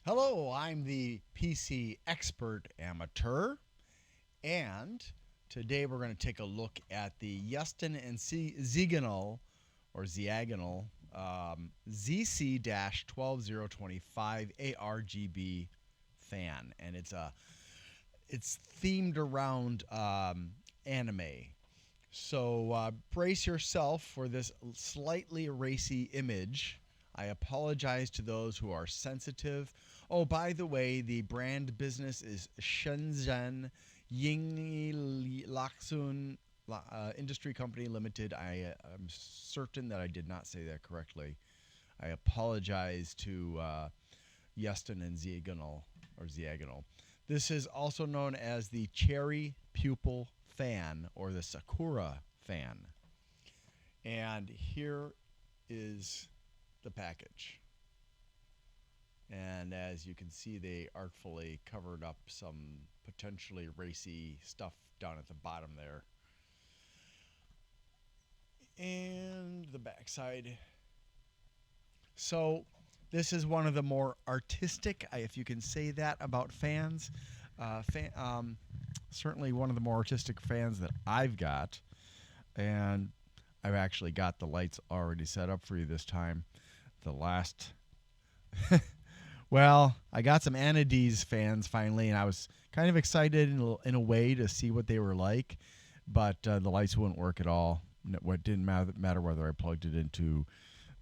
Hello, I'm the PC expert amateur, and today we're going to take a look at the Yeston and Zeaginal or Zeaginal ZC-12025 ARGB fan, and it's themed around anime. So brace yourself for this slightly racy image. I apologize to those who are sensitive. Oh, by the way, the brand business is Shenzhen Yingli Laksun Industry Company Limited. I am certain that I did not say that correctly. I apologize to Yeston and Zeaginal. This is also known as the cherry pupil fan or the Sakura fan. And here is the package. And as you can see, they artfully covered up some potentially racy stuff down at the bottom there. And the backside. So this is one of the more artistic, if you can say that about fans. Certainly one of the more artistic fans that I've got. And I've actually got the lights already set up for you this time. The last... Well, I got some Anades fans finally, and I was kind of excited in a way to see what they were like, but the lights wouldn't work at all. What didn't matter whether I plugged it into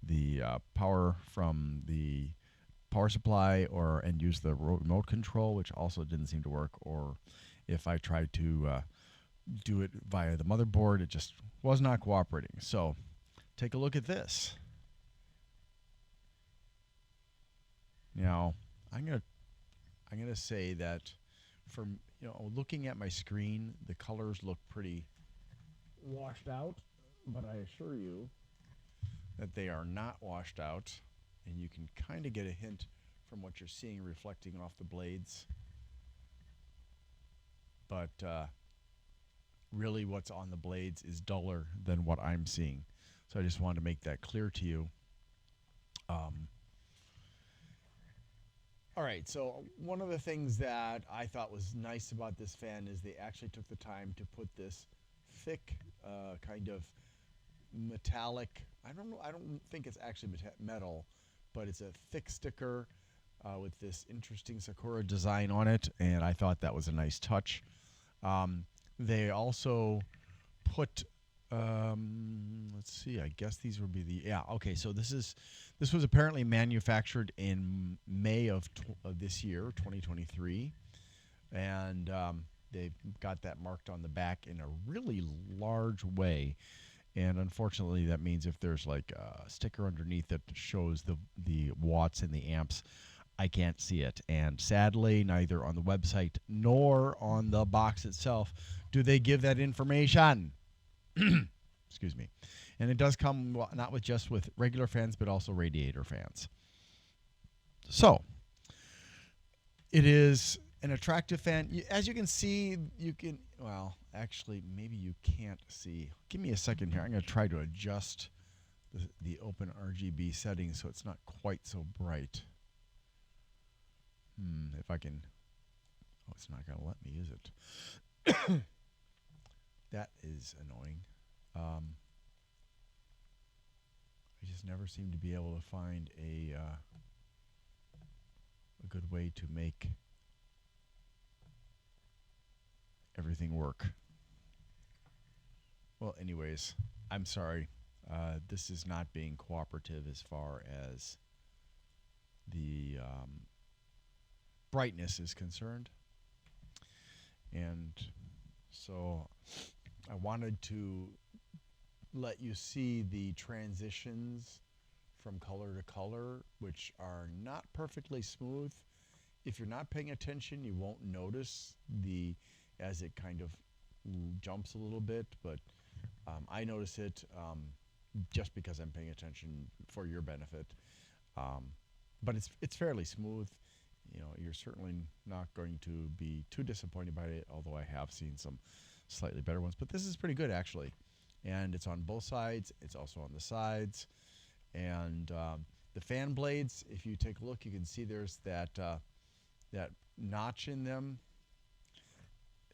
the power from the power supply and used the remote control, which also didn't seem to work, or if I tried to do it via the motherboard, it just was not cooperating. So take a look at this. Now, I'm gonna say that from looking at my screen, the colors look pretty washed out, but I assure you that they are not washed out, and you can kind of get a hint from what you're seeing reflecting off the blades. But really, what's on the blades is duller than what I'm seeing. So I just wanted to make that clear to you. All right, so one of the things that I thought was nice about this fan is they actually took the time to put this thick kind of metallic, I don't think it's actually metal, but it's a thick sticker with this interesting Sakura design on it, and I thought that was a nice touch. They also put let's see, I guess these would be okay, so this was apparently manufactured in May of this year, 2023, and they've got that marked on the back in a really large way. And unfortunately, that means if there's like a sticker underneath that shows the watts and the amps, I can't see it. And sadly, neither on the website nor on the box itself do they give that information. Excuse me. And it does come not just with regular fans, but also radiator fans. So it is an attractive fan. As you can see, well, actually, maybe you can't see. Give me a second here. I'm going to try to adjust the open RGB settings so it's not quite so bright. If I can... Oh, it's not going to let me use it. That is annoying. I just never seem to be able to find a good way to make everything work. Well, anyways, I'm sorry. This is not being cooperative as far as the brightness is concerned. And so I wanted to let you see the transitions from color to color, which are not perfectly smooth. If you're not paying attention, you won't notice as it kind of jumps a little bit, but I notice it just because I'm paying attention for your benefit. But it's fairly smooth. You're certainly not going to be too disappointed by it, although I have seen some slightly better ones. But this is pretty good, actually. And it's on both sides. It's also on the sides. And The fan blades, if you take a look, you can see there's that notch in them.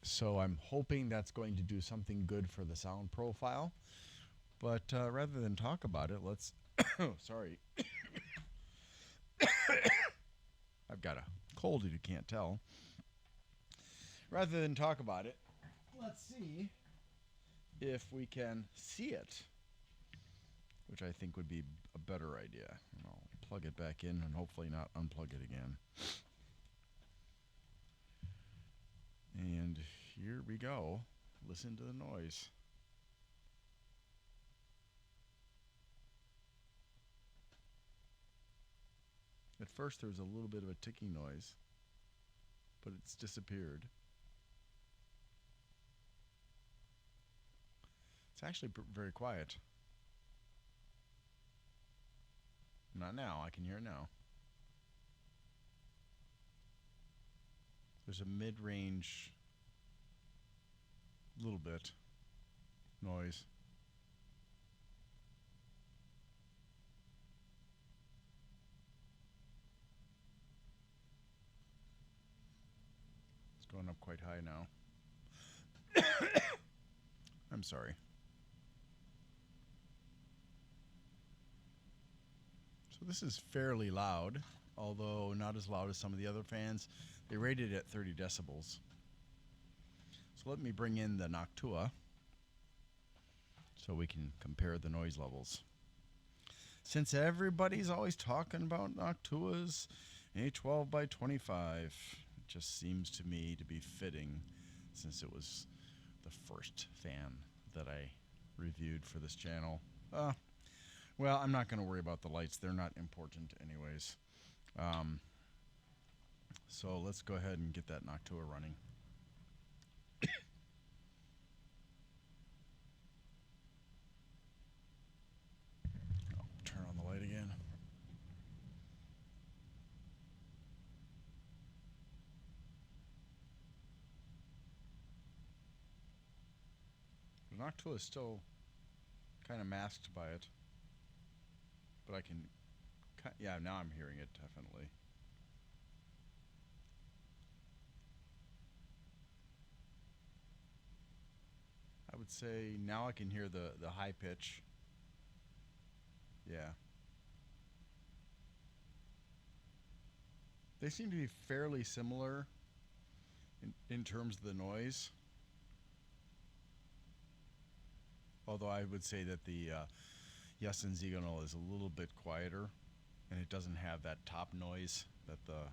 So I'm hoping that's going to do something good for the sound profile. But rather than talk about it, let's sorry. I've got a cold if you can't tell. Rather than talk about it, let's see if we can see it, which I think would be a better idea. And I'll plug it back in and hopefully not unplug it again. And here we go. Listen to the noise. At first there was a little bit of a ticking noise, but it's disappeared. It's actually very quiet. Not now, I can hear it now. There's a mid-range, little bit, noise. It's going up quite high now. I'm sorry. So this is fairly loud, although not as loud as some of the other fans. They rated it at 30 decibels. So let me bring in the Noctua so we can compare the noise levels. Since everybody's always talking about Noctuas, A12 by 25, it just seems to me to be fitting since it was the first fan that I reviewed for this channel. Well, I'm not going to worry about the lights. They're not important anyways. So let's go ahead and get that Noctua running. I'll turn on the light again. The Noctua is still kind of masked by it. But I can, yeah, now I'm hearing it, definitely. I would say now I can hear the high pitch. Yeah. They seem to be fairly similar in terms of the noise. Although I would say that the Yeston Zeaginal is a little bit quieter, and it doesn't have that top noise that the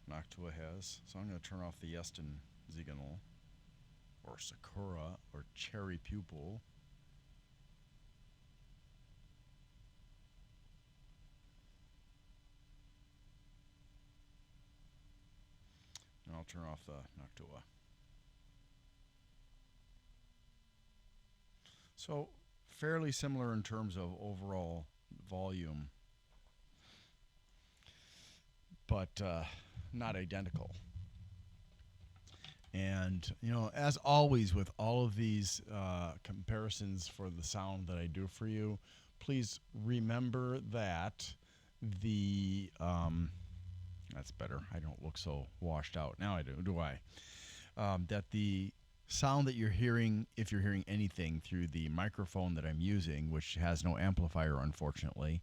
Noctua has. So I'm going to turn off the Yeston Zeaginal, or Sakura, or Cherry Pupil. And I'll turn off the Noctua. So fairly similar in terms of overall volume, but not identical. And, you know, as always with all of these comparisons for the sound that I do for you, please remember that the, that's better. I don't look so washed out. Now I do I? That the sound that you're hearing, if you're hearing anything through the microphone that I'm using, which has no amplifier, unfortunately.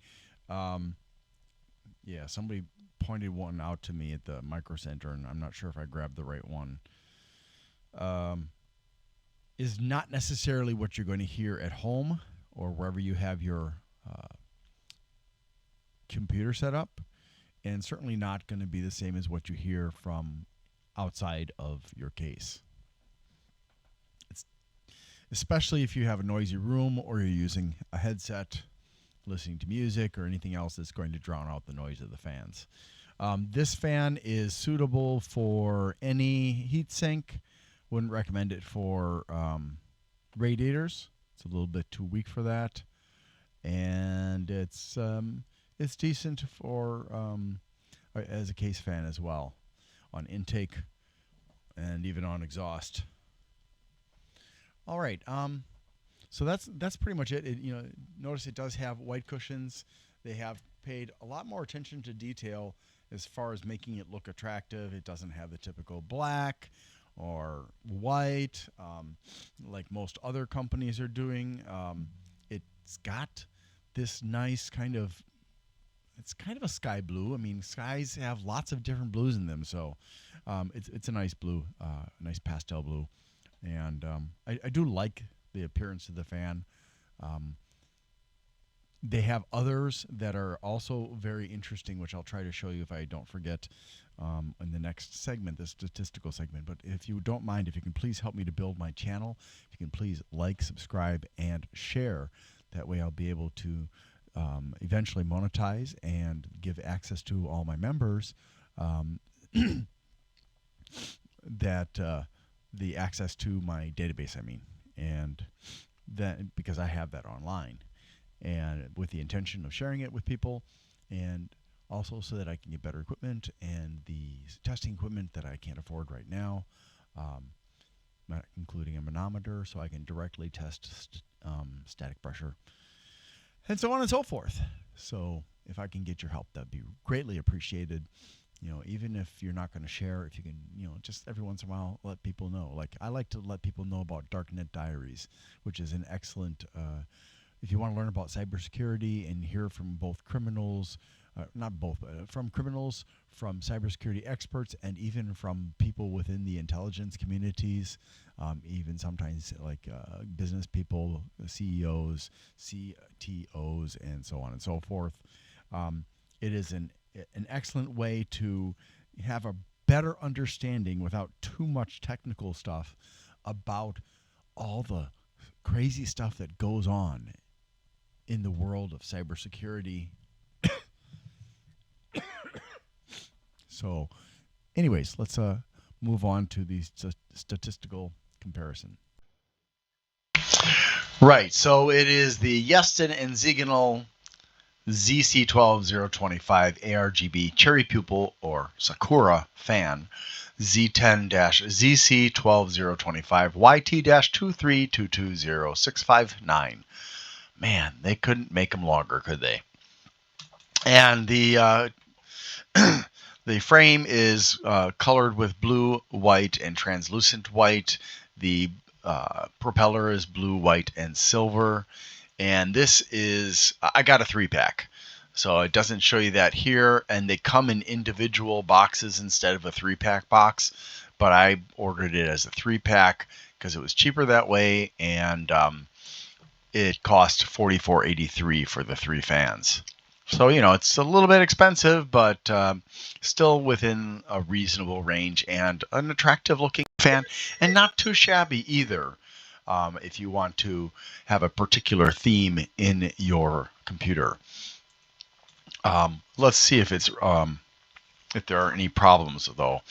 Yeah, somebody pointed one out to me at the Micro Center, and I'm not sure if I grabbed the right one. Is not necessarily what you're going to hear at home or wherever you have your computer set up, and certainly not going to be the same as what you hear from outside of your case. Especially if you have a noisy room or you're using a headset, listening to music or anything else that's going to drown out the noise of the fans. This fan is suitable for any heatsink. Wouldn't recommend it for radiators. It's a little bit too weak for that. And it's decent for as a case fan as well, on intake and even on exhaust. All right, so that's pretty much it. You know, notice it does have white cushions. They have paid a lot more attention to detail as far as making it look attractive. It doesn't have the typical black or white like most other companies are doing. It's got this nice kind of, it's kind of a sky blue. I mean, skies have lots of different blues in them, so it's a nice blue, nice pastel blue, and I do like the appearance of the fan. Um, they have others that are also very interesting, which I'll try to show you if I don't forget in the next segment, the statistical segment. But if you don't mind, if you can please help me to build my channel, if you can please like, subscribe, and share. That way I'll be able to eventually monetize and give access to all my members that the access to my database, I mean, and that because I have that online, and with the intention of sharing it with people, and also so that I can get better equipment and the testing equipment that I can't afford right now, including a manometer, so I can directly test static pressure, and so on and so forth. So if I can get your help, that'd be greatly appreciated. You know, even if you're not going to share, if you can, you know, just every once in a while let people know. Like, I like to let people know about Darknet Diaries, which is an excellent, if you want to learn about cybersecurity and hear from both criminals, not both, but from criminals, from cybersecurity experts, and even from people within the intelligence communities, even sometimes like business people, CEOs, CTOs, and so on and so forth. It is an excellent way to have a better understanding without too much technical stuff about all the crazy stuff that goes on in the world of cybersecurity. So, anyways, let's move on to the statistical comparison. Right, so it is the Yeston and Zeaginal ZC12025 ARGB Cherry Pupil or Sakura fan Z10-ZC12025 YT-2322065 Man, they couldn't make them longer, could they? And the the frame is colored with blue, white, and translucent white. The propeller is blue, white, and silver. And this is, I got a 3-pack. So it doesn't show you that here. And they come in individual boxes instead of a 3-pack box. But I ordered it as a 3-pack because it was cheaper that way. And it cost $44.83 for the 3 fans. So, you know, it's a little bit expensive, but still within a reasonable range and an attractive looking fan, and not too shabby either. If you want to have a particular theme in your computer. Let's see if it's if there are any problems though.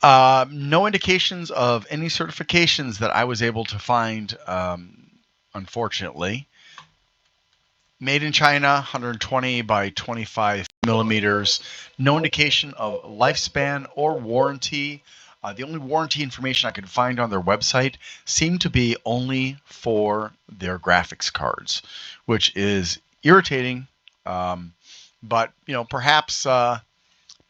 No indications of any certifications that I was able to find, unfortunately. Made in China, 120 by 25 millimeters. No indication of lifespan or warranty. The only warranty information I could find on their website seemed to be only for their graphics cards, which is irritating. But you know, perhaps if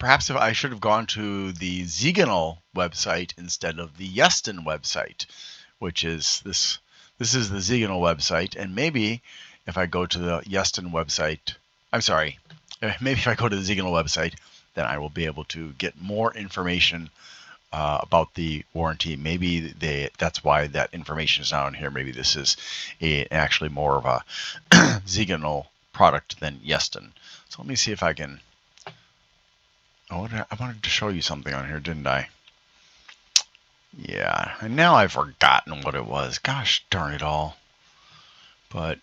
I should have gone to the Zeaginal website instead of the Yeston website, which is this. This is the Zeaginal website, and maybe if I go to the Yeston website, maybe if I go to the Zeaginal website, then I will be able to get more information about the warranty. Maybe that's why that information is not on here. Maybe this is actually more of a Zeaginal product than Yeston. So let me see if I can. Oh, I wanted to show you something on here, didn't I? Yeah, and now I've forgotten what it was. Gosh darn it all. But,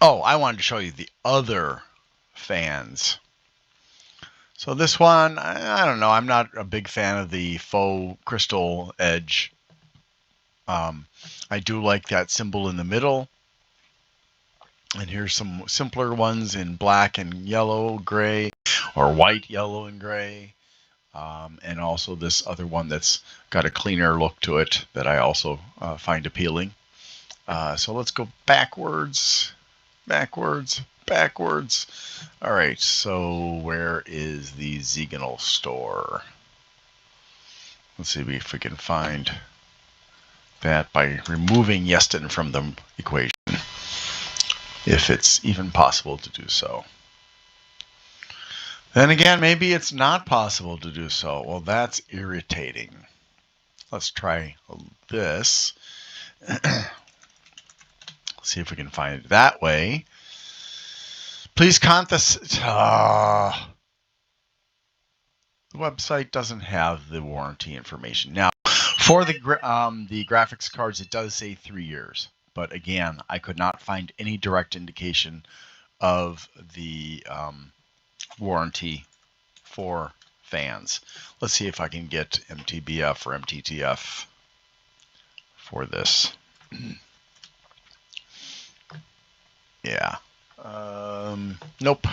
oh, I wanted to show you the other fans. So this one, I don't know. I'm not a big fan of the faux crystal edge. I do like that symbol in the middle. And here's some simpler ones in black and yellow, gray, or white, yellow, and gray. And also this other one that's got a cleaner look to it that I also find appealing. So let's go backwards. backwards, backwards. All right, so where is the Zeaginal store? Let's see if we can find that by removing Yeston from the equation, if it's even possible to do so. Then again, maybe it's not possible to do so. Well, that's irritating. Let's try this. See if we can find it that way. Please contact. The website doesn't have the warranty information. Now, for the graphics cards, it does say 3 years. But again, I could not find any direct indication of the warranty for fans. Let's see if I can get MTBF or MTTF for this. Yeah. Nope.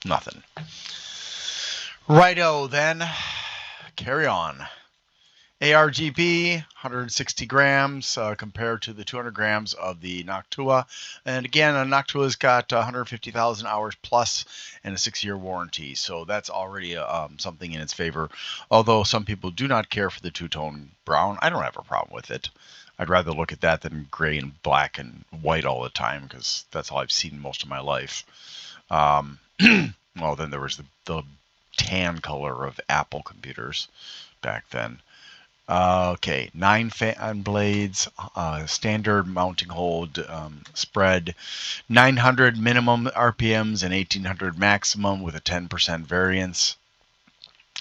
Nothing. Righto, then. Carry on. ARGB, 160 grams compared to the 200 grams of the Noctua. And again, a Noctua's got 150,000 hours plus and a 6-year warranty. So that's already something in its favor. Although some people do not care for the two-tone brown. I don't have a problem with it. I'd rather look at that than gray and black and white all the time, because that's all I've seen most of my life. Well, then there was the tan color of Apple computers back then. Okay, 9 fan blades, standard mounting hold, spread, 900 minimum RPMs and 1800 maximum with a 10% variance,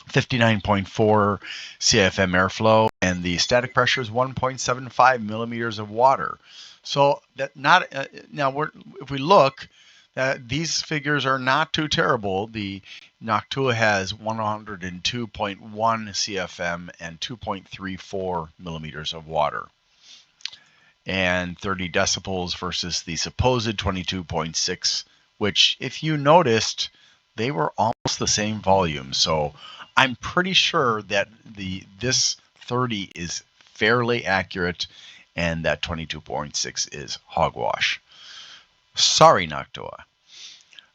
59.4 CFM airflow, and the static pressure is 1.75 millimeters of water. So that not now if we look, these figures are not too terrible. The Noctua has 102.1 CFM and 2.34 millimeters of water, and 30 decibels versus the supposed 22.6, which, if you noticed, they were almost the same volume. So I'm pretty sure that this 30 is fairly accurate, and that 22.6 is hogwash. Sorry, Noctua.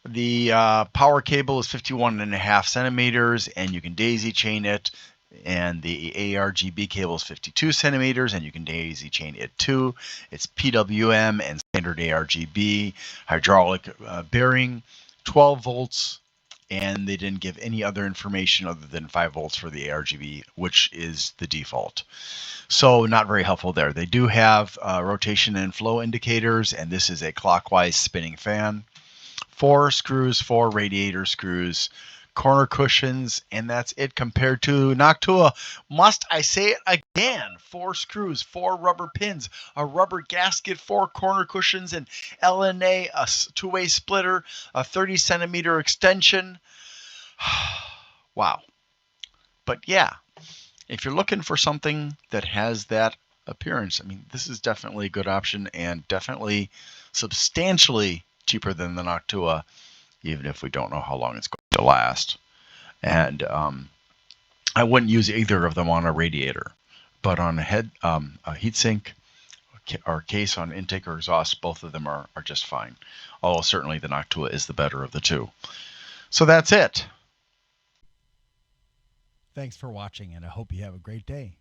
The power cable is 51.5 centimeters, and you can daisy chain it. And the ARGB cable is 52 centimeters, and you can daisy chain it too. It's PWM and standard ARGB, hydraulic bearing, 12 volts, and they didn't give any other information other than 5 volts for the ARGB, which is the default. So not very helpful there. They do have rotation and flow indicators, and this is a clockwise spinning fan. 4 screws, 4 radiator screws, corner cushions, and that's it compared to Noctua. Must I say it again? 4 screws, 4 rubber pins, a rubber gasket, 4 corner cushions, an LNA, a two-way splitter, a 30 centimeter extension. Wow. But yeah, if you're looking for something that has that appearance, I mean, this is definitely a good option, and definitely substantially cheaper than the Noctua, even if we don't know how long it's going to last. And I wouldn't use either of them on a radiator, but on a heatsink or case on intake or exhaust, both of them are just fine. Although certainly the Noctua is the better of the two. So that's it. Thanks for watching, and I hope you have a great day.